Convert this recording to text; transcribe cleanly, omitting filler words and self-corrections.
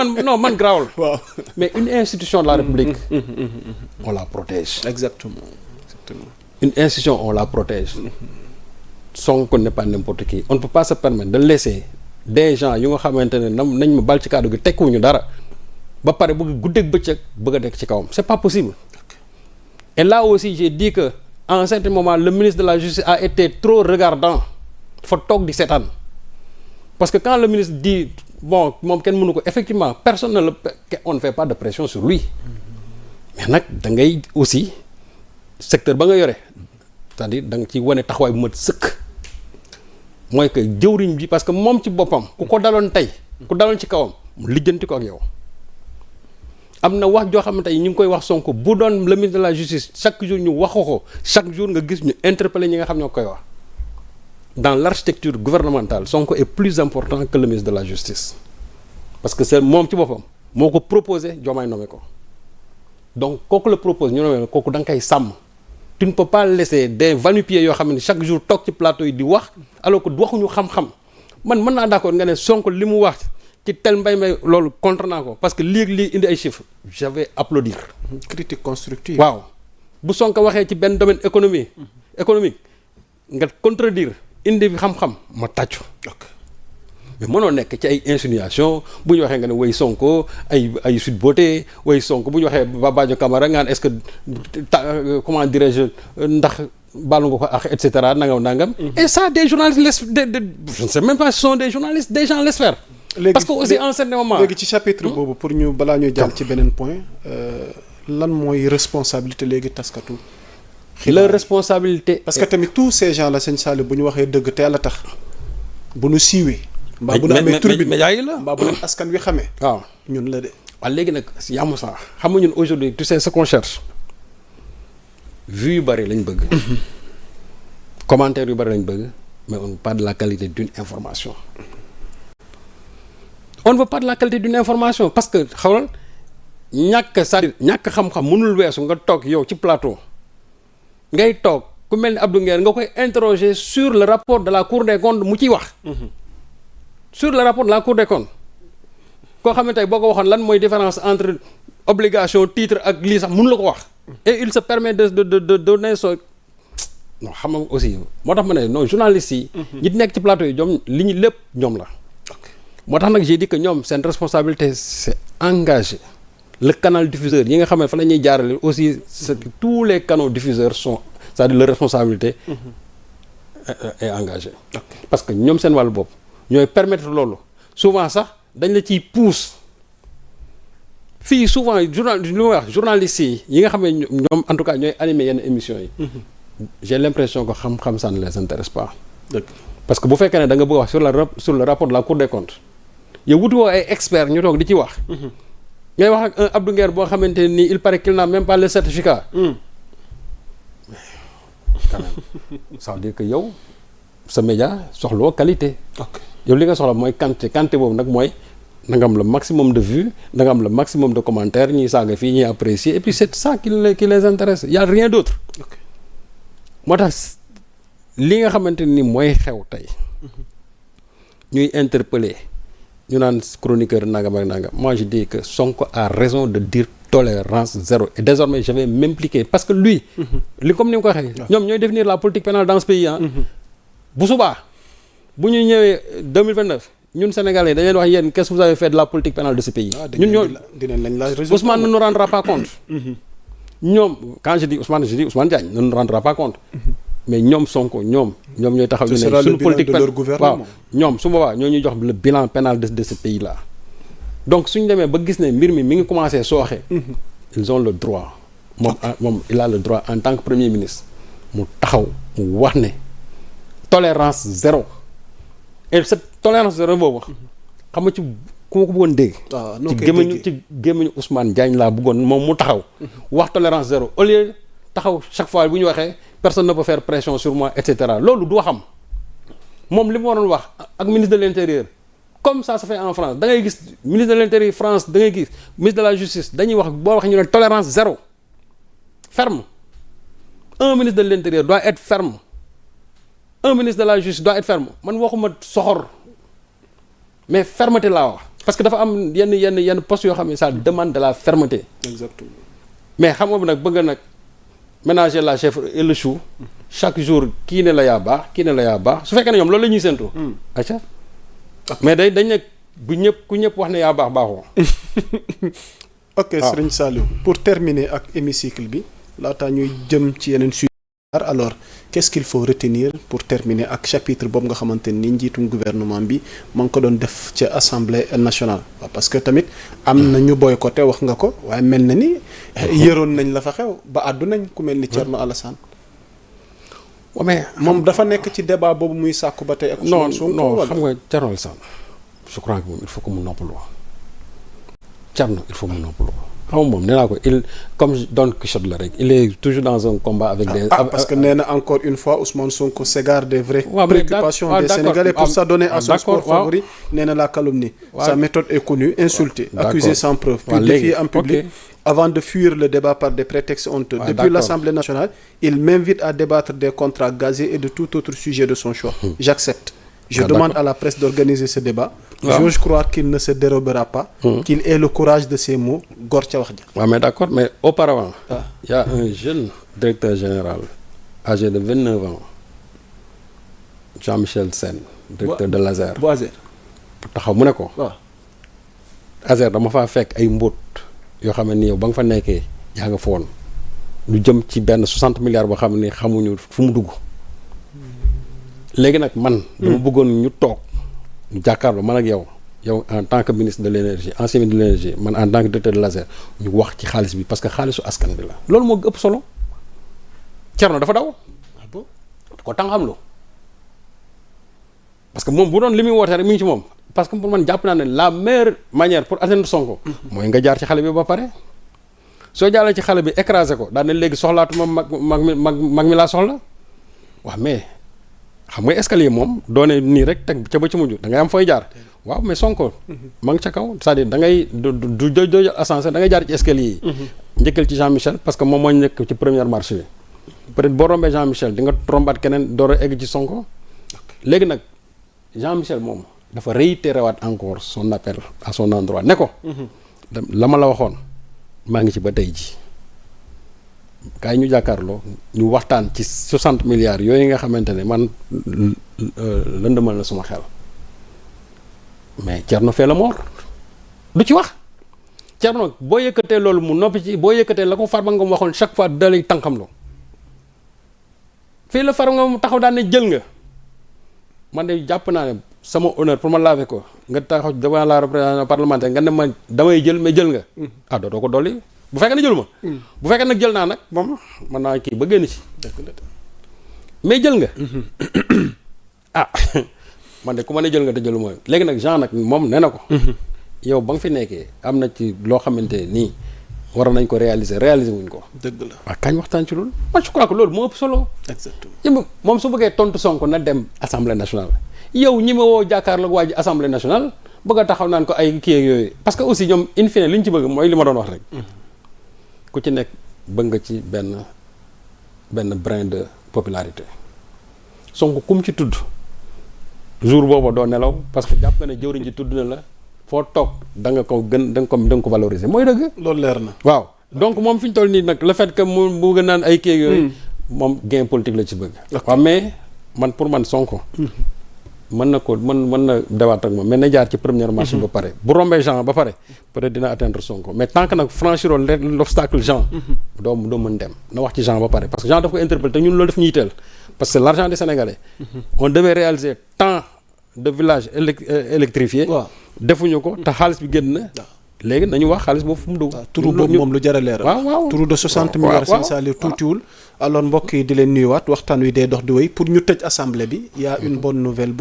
man grawul. waaw mais une institution de la République. on la protège. exactement. Une institution on la protège. Sonko n'est pas n'importe qui on ne peut pas se permettre de laisser des gens yu nga xamante ne nañ ma bal ci kàddu gi tekkuwuñu dara ba pare bëgg guddeeg bëccëg bëgg a nekk ci kawam c'est pas possible. Et là aussi j'ai dit que à un certain moment le ministre de la justice a été trop regardant dafa toog di seetaan parce que quand le ministre dit bon moom kenn mënu ko effectivement personne ne on ne fait pas de pression sur lui mais nag da ngay aussi secteur ba nga yore c'est-à-dire da nga ci wane taxawaay bu mat sëkk mooy que jëwriñ bi parce que moom ci boppam ku ko daloon tey ku daloon ci kawam mu lijjanti ko ak yow am na wax joo xam ne tey ñu ngi koy wax Sonko bu doon le ministre de la justice chaque jour ñu wax ko chaque jour nga gis ñu interpeller ñi nga xam ñoo koy wax dans l'architecture gouvernementale Sonko est plus important que le ministre de la justice parce que c'est moom ci boppam moo ko proposé Diomaye nommé ko donc kooku la propose ñu nommé kooku da nga koy sàmm. Tu ne peux pas laisser des va-nu-pieds yoo xam ne chaque jour toog ci plateau yi di wax alors que waxuñu xam-xam man mën naa d'accord nga ne Sonko li mu wax ci tel mbay loolu contre naa ko parce que lii indi ay chiffres je vais applaudir. critique constructive. waaw bu Sonko waxee ci benn domaine économique nga contredire indi xam-xam ma tàccu. mais mënoo nekk ci ay insinuation bu ñu waxee nga ne way Sonko ay Sweet Beauté way Sonko bu ñu waxee Babadio Camara nga est-ce que comment dirais-je ndax baalu nga ko ak et cetera nangam. et ça des journalistes je ne sais même pas ce sont des journalistes des gens laissent faire. parce que aussi en certain moment. léegi ci chapitre boobu pour ñu balaa ñuy jàll ci beneen point lan mooy responsabilité léegi taskatu. la responsabilité. parce que tamit tous ces gens là sëñ Saliou bu ñu waxee dëgg te yàlla tax bu ñu siiwee. mbaa bu ñu amee turbine média yi la mbaa bu leen askan wi xamee. waaw ñun la de. waaw léegi nag yàmm sax xam nga ñun aujourd'hui tu sais ce qu'on cherche vues yu bëri lañ bëgg. commentaires yu bëri lañ bëgg mais on ne veut pas de la qualité d'une information. on ne veut pas de la qualité d'une information parce que xawal c'est-à-dire ñàkk xam-xam mënul weesu nga toog yow ci plateau ngay toog ku mel ni Abdou Nguer nga koy interroger sur le rapport de la Cour des comptes mu ciy wax. sur le rapport de la Cour des comptes koo xam ne tey boo ko waxoon lan mooy différence entre obligation titre ak lii sax mënu la ko wax et il se permet de donner so non xam nga aussi moo tax ma ne non journalistes yi ñi nekk ci plateau yi ñoom li ñu lépp ñoom la moo tax nag j'ai dit que ñoom seen responsabilité c'est engagé le canal diffuseur yi nga xam ne fa la ñuy jaarale aussi c'est que tous les canaux diffuseurs sont c'est-à-dire leur responsabilité est engagée parce que ñoom seen wàllu bopp ñooy permettre loolu souvent sax dañ la ciy pousse fii souvent lu ma wax journalistes yi nga xam ne ñoom en tout cas ñooy animer yenn émissions yi. J'ai l'impression que xam-xam ça ne les intéresse pas. parce que bu fekkee ne da nga bëgg a wax sur le rapport de la Cour des comptes yow wuti woo ay experts ñu toog di ci wax. ngay wax ak un Abdou Nguer boo xamante ni il paraît qu'il n'a même pas le certificat. quand même ça veut dire que yow sa média soxloo qualité. yow li nga soxla mooy quantité boobu nag mooy na nga am le maximum de vues na nga am le maximum de commentaires ñuy saaga fii ñuy apprécier et puis c'est ça qui les intéresse y a rien d'autre. moo tax li nga xamante ni mooy xew tey ñuy interpeller ñu naan chroniqueur nangam ak nangam moi je dis que Sonko a raison de dire tolérance zéro et désormais je vais m'impliquer parce que lui li comme ni nga ko waxee ñoom ñooy définir la politique pénale dans ce pays bu subaa bu ñu ñëwee 2029 ñun Sénégalais dañ leen wax yéen qu'est-ce que vous avez fait de la politique pénale de ce pays ñun ñoo Ousmane ne nous rendra pas compte ñoom quand je dis Ousmane Diagne ne nous rendra pas compte mais ñoom Sonko ñoom ñooy taxaw ñu ne suñu politique waaw ñoom su boobaa ñoo ñuy jox le bilan pénal de ce pays là donc suñu demee ba gis ne mbir mi ngi commencé sooxe ils ont le droit moom il a le droit en tant que premier ministre mu taxaw mu wax ne tolérance zéro et cette tolérance zéro boobu xam nga ci ku ma ko bëggoon dégg ci gémmiñu Ousmane Diagne laa bëggoon moom mu taxaw wax tolérance zéro au lieu taxaw chaque fois bu ñu waxee personne ne peut faire pression sur moi et cetera loolu du waxam moom li mu waroon wax ak ministre de l'intérieur comme ça se fait en France da ngay gis ministre de l'intérieur France da ngay gis ministre de la justice dañuy wax boo waxee ñu ne tolérance zéro ferme un ministre de l'intérieur doit être ferme un ministre de la justice doit être ferme man waxuma soxor mais fermeté laa wax parce que dafa am yenn postes yoo xam ne ça demande de la fermeté. exactement. mais xam nga nag bëgg nag ménager la chèvre et le chou chaque jour kii ne la yaa baax kii ne la yaa baax su fekkee ne ñoom loolu la ñuy séntu. acca mais dañ ne bu ku ñëpp wax ne yaa baax baaxoo. ok Serigne Saliou pour terminer ak hémicycle bi laataa ñuy jëm ci yeneen sujet alors qu'est-ce qu'il faut retenir pour terminer ak chapitre boobu nga xamante ni njiitum gouvernement bi ma ngi ko doon def ca assemblée nationale. waaw parce que tamit am na ñu boycotté wax nga ko waaye mel na ni yëroon nañ la fa xew ba àddu nañ ku mel ni Thierno Alassane. mais moom dafa nekk ci débat boobu muy sàkku ba tey. ak non xam nga Thierno Alassane je crois que moom il faut que mu noppalu Thierno il faut mu noppalu xam nga moom nee naa ko il comme Don Quichotte la rek il est toujours dans un combat avec des. parce que nee na encore une fois Ousmane Sonko s'égare des vraies préoccupations des Sénégalais pour s'adonner à son sport favori. nee na la calomnie. sa méthode est connue insulter, accuser sans preuve, puis défier en public. Avant de fuir le débat par des prétextes honteux. Depuis l'Assemblée nationale, il m'invite à débattre des contrats gaziers et de tout autre sujet de son choix. J'accepte. Je demande à la presse d'organiser ce débat. Je crois qu'il ne se dérobera pas. Qu'il ait le courage de ses mots. Góor ca wax ja. waaw mais d'accord mais auparavant. il y a un jeune directeur général âgé de 29 ans Jean-Michel Sène. directeur de l'ASER. bu ASER. taxaw mu ne ko. waaw ASER dama faa fekk ay mbóot yoo xam ne ni yow ba nga fa nekkee yaa nga foon lu jëm ci benn 60 milliards boo xam ne xamuñu fu mu dugg. léegi nag man. dama bëggoon ñu toog ñu jàkkaarloo man ak yow en tant que ministre de l'énergie ancien ministre de l'énergie man en tant que directeur de l'ASER ñu wax ci xaalis bi parce que xaalisu askan bi la. loolu moo ëpp solo Thierno dafa daw. ah bon ko tànqam lu parce que moom bu doon li muy wootee rek mi ngi ci moom parce que pour man jàpp naa ne la meilleure manière pour atteindre Sonko. mooy nga jaar ci xale bi ba pare. soo jaaree ci xale bi écraser ko daan ne léegi soxlaatuma mag mi laa soxla waaw mais. xam nga escalier moom doone nii rek teg ca ba ci mujj da ngay am fooy jaar waaw mais Sonko ma ngi ca kaw c'est-à-dire da ngay du jël ascenseur da ngay jaar ci escalier yi njëkkal ci Jean-Michel parce que moom moo nekk ci première marche bi peut-être boo rombee Jean-Michel di nga rombaat keneen door a egg ci Sonko léegi nag Jean-Michel moom dafa réitéré waat encore son appel à son endroit ne ko la ma la waxoon maa ngi ci ba tey ji kaay ñu jàkkaarloo ñu waxtaan ci 60 milliards yooyu nga xamante ne man lëndëmal na suma xel mais Thierno fait la mort du ci wax Thierno boo yëkkatee loolu mu noppi ci boo yëkkatee la ko Farba Ngom waxoon chaque fois dalay tànqamloo fii la Farba Ngom taxaw daan ne jël nga man de jàpp naa ne sama honneur pour ma laver ko nga taxaw devant la représentation parlementaire nga ne ma damay jël mais jël nga ah dootoo ko dolli bu fekkee ne jëluma bu fekkee nag jël naa nag moom mën naa kii ba génn ci mais jël nga ah man de ku ma ne jël nga te jëluma léegi nag Jean nag moom nee na ko yow ba nga fi nekkee am na ci loo xamante nii war nañ ko réaliser wuñ ko dëgg la waaw kañ waxtaan ci loolu moi je crois que loolu moo ëpp solo exactement moom su bëggee tontu Sonko na dem assemblée nationale yow ñi ma woo jàkkaarloog waa ji assemblée nationale bëgg a taxaw naan ko ay kii ak yooyu parce que aussi ñoom in fine li ñu ci bëgg mooy li ma doon wax rek ku ci nekk bëgg nga ci benn brin de popularité Sonko kum ci tudd jour boobu doo nelaw parce que jàpp nga ne jëwriñ ji tudd na la foo toog da nga ko valoriser mooy dëgg. loolu leer na. waaw donc moom fi ñu toll nii nag le fait que mu bëgg naan ay kii yooyu. moom gain politique la ci bëgg. waaw mais man pour man Sonko. mën na dawaat ak moom mais na jaar ci première marche ba pare bu rombee Jean ba pare peut-être dina atteindre Sonko mais tant que nag franchiroo l'obstacle Jean doo mën dem na wax ci Jean ba pare parce que Jean daf ko interpellé te ñun loolu daf ñuy teel parce que l'argent des Sénégalais on devait réaliser tant de villages électrifiés defuñu ko te xaalis bi génn na léegi nañu wax xaalis boobu fu mu dugg turu boobu moom lu jar a leeral waaw turu de 60 milliards Serigne Saliou tuutiwul alors mbokk yi di leen nuyuwaat waxtaan wi dee dox di wéy pour ñu tëj assemblée bi y a une bonne nouvelle bu